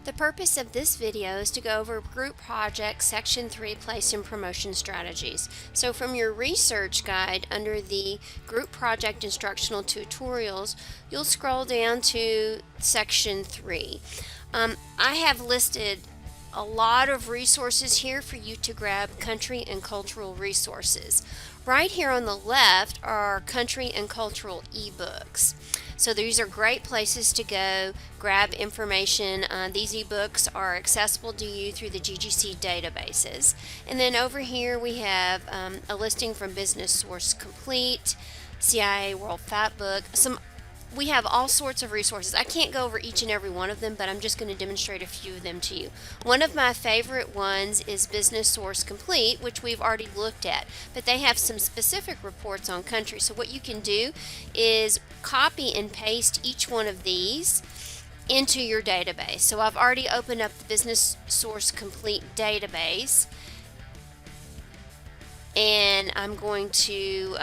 The purpose of this video is to go over Group Project Section 3 Place and Promotion Strategies. So from your research guide under the Group Project Instructional Tutorials, you'll scroll down to Section 3. I have listed a lot of resources here for you to grab country and cultural resources. Right here on the left are country and cultural ebooks. So these are great places to go grab information. These ebooks are accessible to you through the GGC databases. And then over here we have a listing from Business Source Complete, CIA World Factbook. We have all sorts of resources. I can't go over each and every one of them, but I'm just going to demonstrate a few of them to you. One of my favorite ones is Business Source Complete, which we've already looked at, but they have some specific reports on country. So what you can do is copy and paste each one of these into your database. So I've already opened up the Business Source Complete database, and I'm going to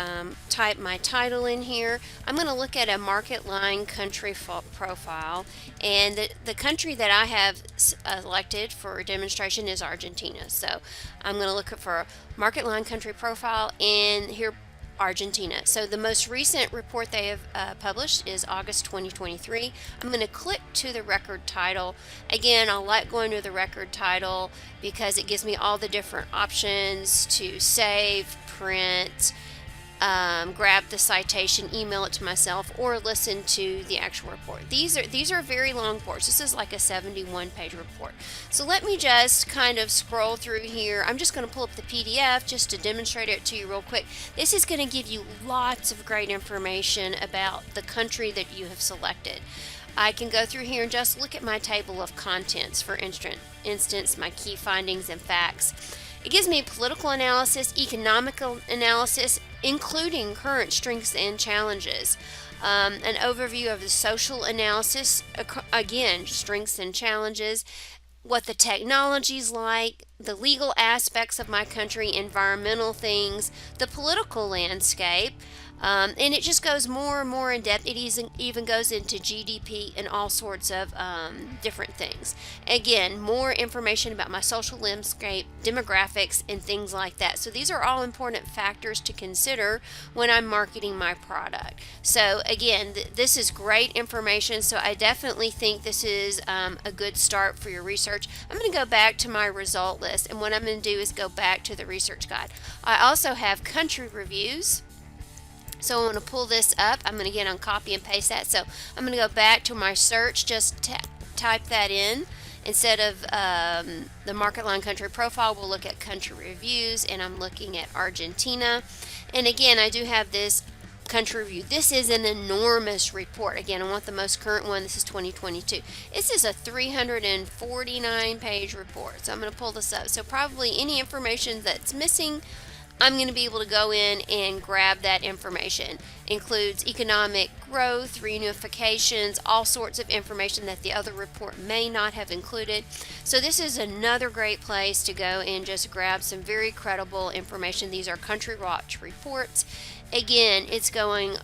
type my title in here. I'm going to look at a market line country profile, and the country that I have selected for demonstration is Argentina. So I'm going to look for a market line country profile, and here Argentina. So the most recent report they have published is August 2023. I'm going to click to the record title. Again, I like going to the record title because it gives me all the different options to save, print, grab the citation, email it to myself, or listen to the actual report. These are very long reports. This is like a 71-page report. So let me just kind of scroll through here. I'm just going to pull up the PDF just to demonstrate it to you real quick. This is going to give you lots of great information about the country that you have selected. I can go through here and just look at my table of contents, for instance, my key findings and facts. It gives me political analysis, economical analysis, including current strengths and challenges. An overview of the social analysis, again, strengths and challenges, what the technology's like, the legal aspects of my country, environmental things, the political landscape, and it just goes more and more in depth. It even goes into GDP and all sorts of different things. Again, more information about my social landscape, demographics, and things like that. So these are all important factors to consider when I'm marketing my product. So again, this is great information. So I definitely think this is a good start for your research. I'm going to go back to my result list, and what I'm going to do is go back to the research guide. I also have country reviews. So I'm going to pull this up. I'm going to get on copy and paste that. So I'm going to go back to my search, just type that in. Instead of the market line country profile, we'll look at country reviews, and I'm looking at Argentina. And again, I do have this country review. This is an enormous report. Again, I want the most current one. This is 2022. This is a 349-page report. So I'm going to pull this up. So probably any information that's missing, I'm going to be able to go in and grab that information. Includes economic growth, reunifications, all sorts of information that the other report may not have included. So this is another great place to go and just grab some very credible information. These are Country Watch reports. Again, it's going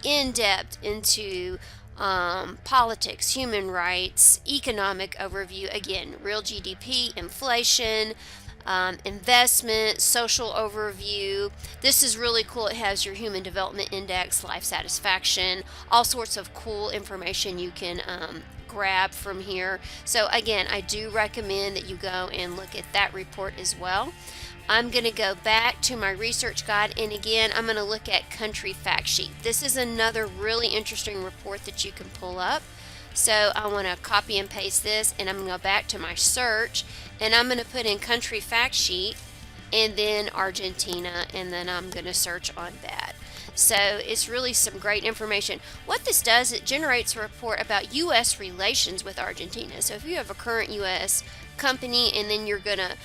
in depth into politics, human rights, economic overview, again, real GDP, inflation, investment, social overview. This is really cool. It has your human development index, life satisfaction, all sorts of cool information you can grab from here. So again, I do recommend that you go and look at that report as well. I'm going to go back to my research guide, and again, I'm going to look at country fact sheet. This is another really interesting report that you can pull up. So I want to copy and paste this, and I'm going to go back to my search, and I'm going to put in country fact sheet and then Argentina, and then I'm going to search on that. So it's really some great information. What this does, it generates a report about U.S. relations with Argentina. So if you have a current U.S. company and then you're going to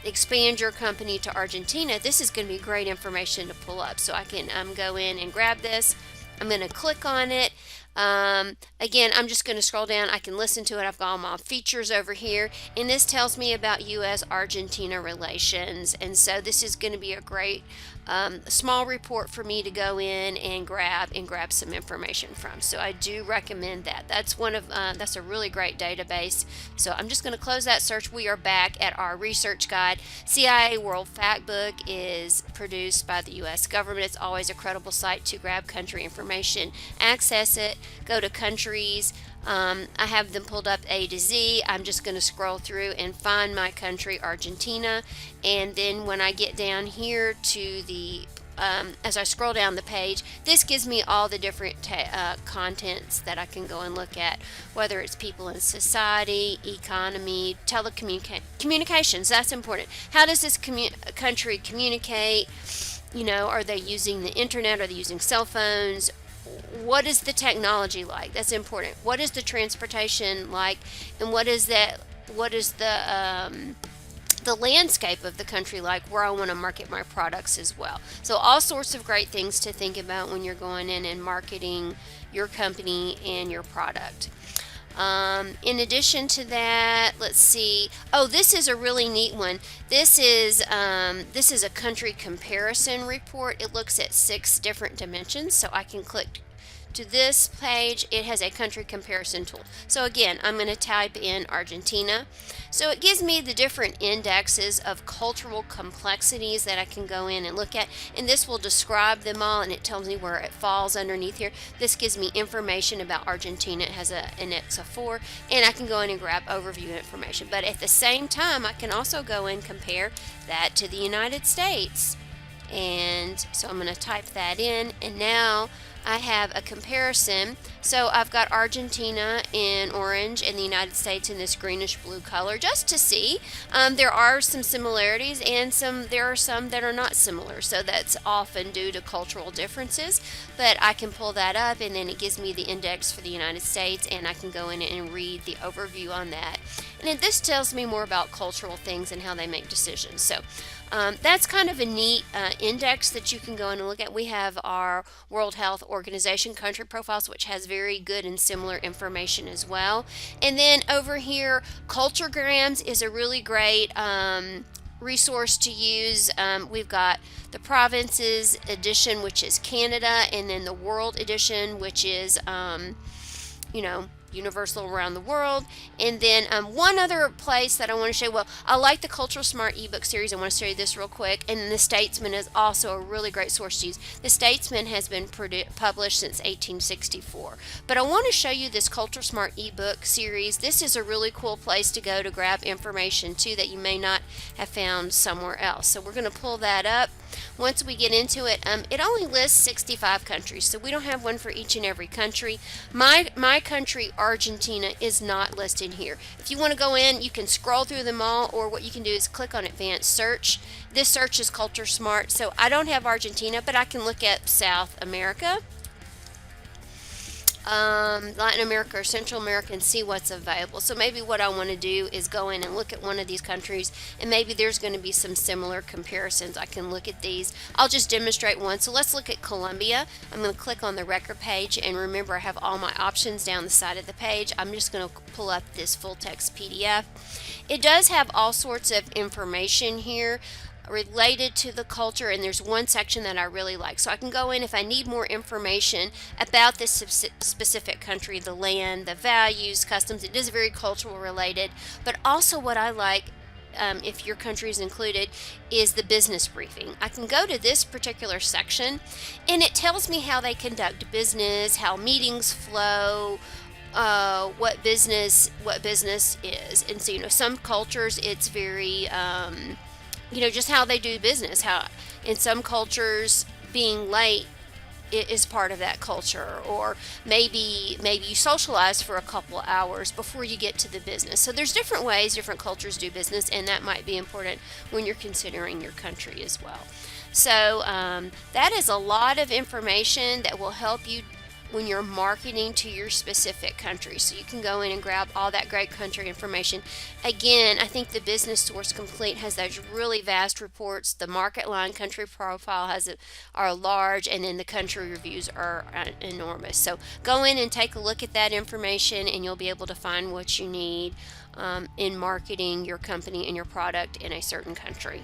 expand your company to Argentina, this is going to be great information to pull up. So I can go in and grab this. I'm going to click on it. Again, I'm just going to scroll down. I can listen to it. I've got all my features over here, and this tells me about U.S.-Argentina relations, and so this is going to be a great a small report for me to go in and grab some information from. So I do recommend that. That's a really great database. So I'm just going to close that search. We are back at our research guide. CIA World Factbook is produced by the U.S. government. It's always a credible site to grab country information. Access it. Go to countries. I have them pulled up A to Z. I'm just going to scroll through and find my country, Argentina. And then when I get down here to as I scroll down the page, this gives me all the different contents that I can go and look at, whether it's people in society, economy, communications. That's important. How does this country communicate? Are they using the internet? Are they using cell phones? What is the technology like? That's important. What is the transportation like? And what is the landscape of the country like, where I want to market my products as well? So all sorts of great things to think about when you're going in and marketing your company and your product. In addition to that, let's see. Oh, this is a really neat one. This is a country comparison report. It looks at 6 different dimensions. So I can click to this page. It has a country comparison tool. So again, I'm going to type in Argentina. So it gives me the different indexes of cultural complexities that I can go in and look at, and this will describe them all, and it tells me where it falls underneath here. This gives me information about Argentina. It has an index of 4, and I can go in and grab overview information. But at the same time, I can also go and compare that to the United States. And so I'm going to type that in, and now I have a comparison. So I've got Argentina in orange and the United States in this greenish blue color, just to see. There are some similarities, and there are some that are not similar. So that's often due to cultural differences. But I can pull that up, and then it gives me the index for the United States, and I can go in and read the overview on that. And then this tells me more about cultural things and how they make decisions. So that's kind of a neat index that you can go in and look at. We have our World Health Organization country profiles, which has very good and similar information as well. And then over here, Culturegrams is a really great resource to use. We've got the provinces edition, which is Canada, and then the world edition, which is universal around the world. And then one other place that I want to show, well, I like the Cultural Smart ebook series. I want to show you this real quick. And the Statesman is also a really great source to use. The Statesman has been published since 1864. But I want to show you this Cultural Smart ebook series. This is a really cool place to go to grab information too that you may not have found somewhere else. So we're going to pull that up. Once we get into it, it only lists 65 countries, so we don't have one for each and every country. My country, Argentina, is not listed here. If you want to go in, you can scroll through them all, or what you can do is click on Advanced Search. This search is Culture Smart, so I don't have Argentina, but I can look at South America, Latin America, or Central America, and see what's available. So maybe what I want to do is go in and look at one of these countries, and maybe there's going to be some similar comparisons. I can look at these. I'll just demonstrate one. So let's look at Colombia. I'm going to click on the record page, and remember, I have all my options down the side of the page. I'm just going to pull up this full text PDF. It does have all sorts of information here related to the culture, and there's one section that I really like. So I can go in if I need more information about this specific country, the land, the values, customs. It is very cultural related, but also what I like, if your country is included, is the business briefing. I can go to this particular section, and it tells me how they conduct business, how meetings flow, what business is. And so, some cultures, it's very just how they do business. How in some cultures being late is part of that culture, or maybe you socialize for a couple hours before you get to the business. So there's different ways different cultures do business, and that might be important when you're considering your country as well. So that is a lot of information that will help you when you're marketing to your specific country. So you can go in and grab all that great country information. Again, I think the Business Source Complete has those really vast reports. The Market Line country profile are large, and then the country reviews are enormous. So go in and take a look at that information, and you'll be able to find what you need in marketing your company and your product in a certain country.